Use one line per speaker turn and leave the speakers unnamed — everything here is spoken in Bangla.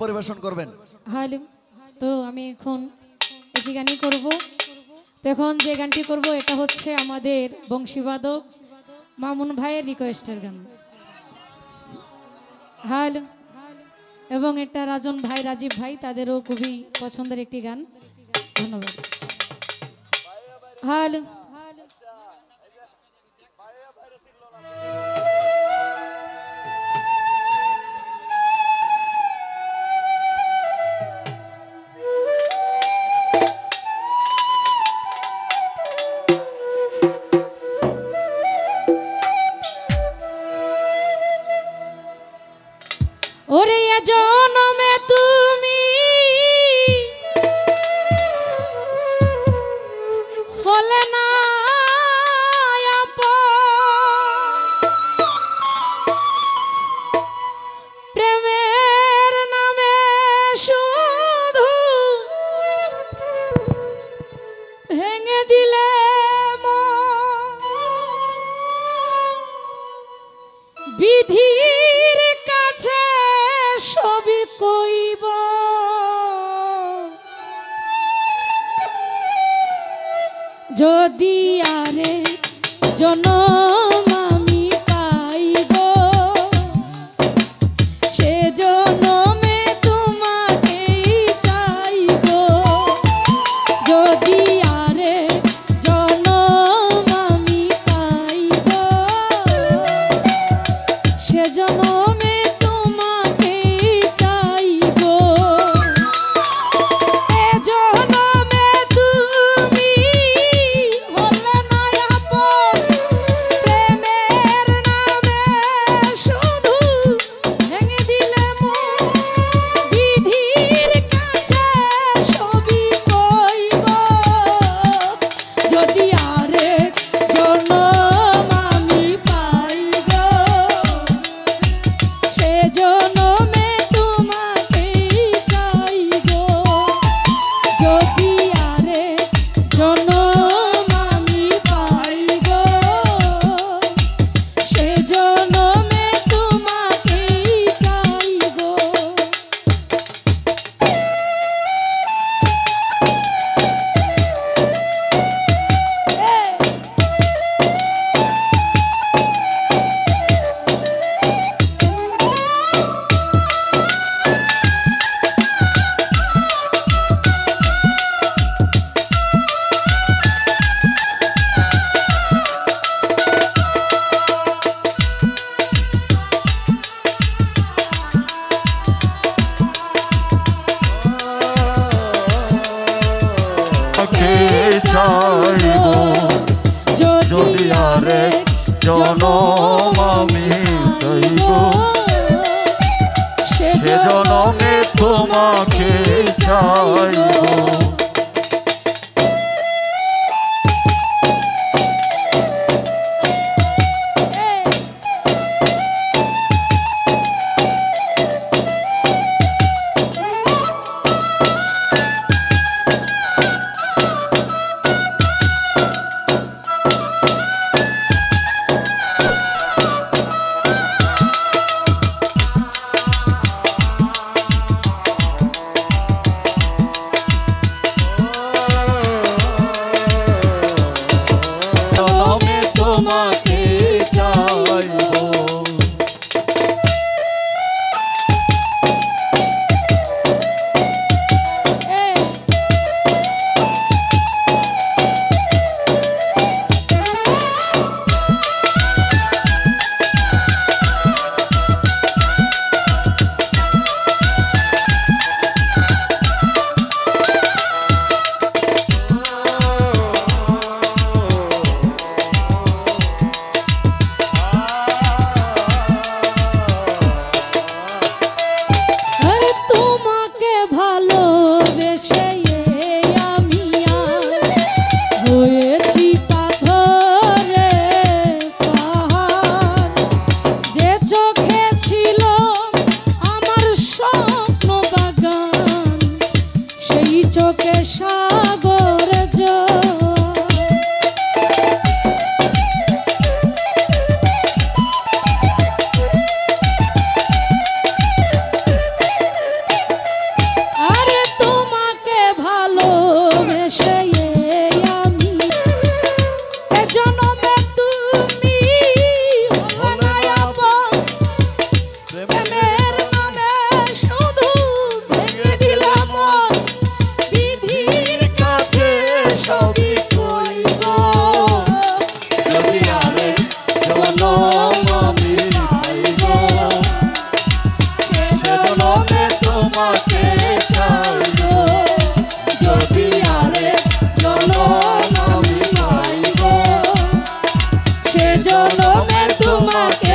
পরিবেশন করবেন?
হ্যালো, তো আমি এখন একটি গানই করব। তো এখন যে গানটি করব এটা হচ্ছে আমাদের বংশীবাদক মামুন ভাইয়ের রিকোয়েস্টের গান। হ্যালো, এবং এটা রাজন ভাই, রাজীব ভাই, তাদেরও খুবই পছন্দের একটি গান। ধন্যবাদ। হ্যালো, ওরে জনমে তুমি হলে না প্রেমের নামে শুধু ভেঙে দিলে বিধির কাছে সবই কইব, যদি আরে জনম আমি পাইব, সে জনমে তোমাকেই চাইব। যদি আরে জনম আমি পাইব, সে জনমে তোমাকেই চাইব। এ জনমে তুমি হলে না আপন, প্রেমের নামে শুধু ভেঙে দিলে মন, বিধির কাছে সবই কইব। যদি আরে জনম আমি পাইব, সে জনমে তোমাকেই চাইব। যদি আরে জনম আমি পাইব, সে জনমে তোমাকেই চাইব।
চাইব যদি আরেক জনম আমি চাইব, সে জনমে তোমাকে চাইব। জনম আমি পাইব সে জনমে তোমাকে চাইব যদি আরেক জনম আমি পাইব
সে জনমে তোমাকে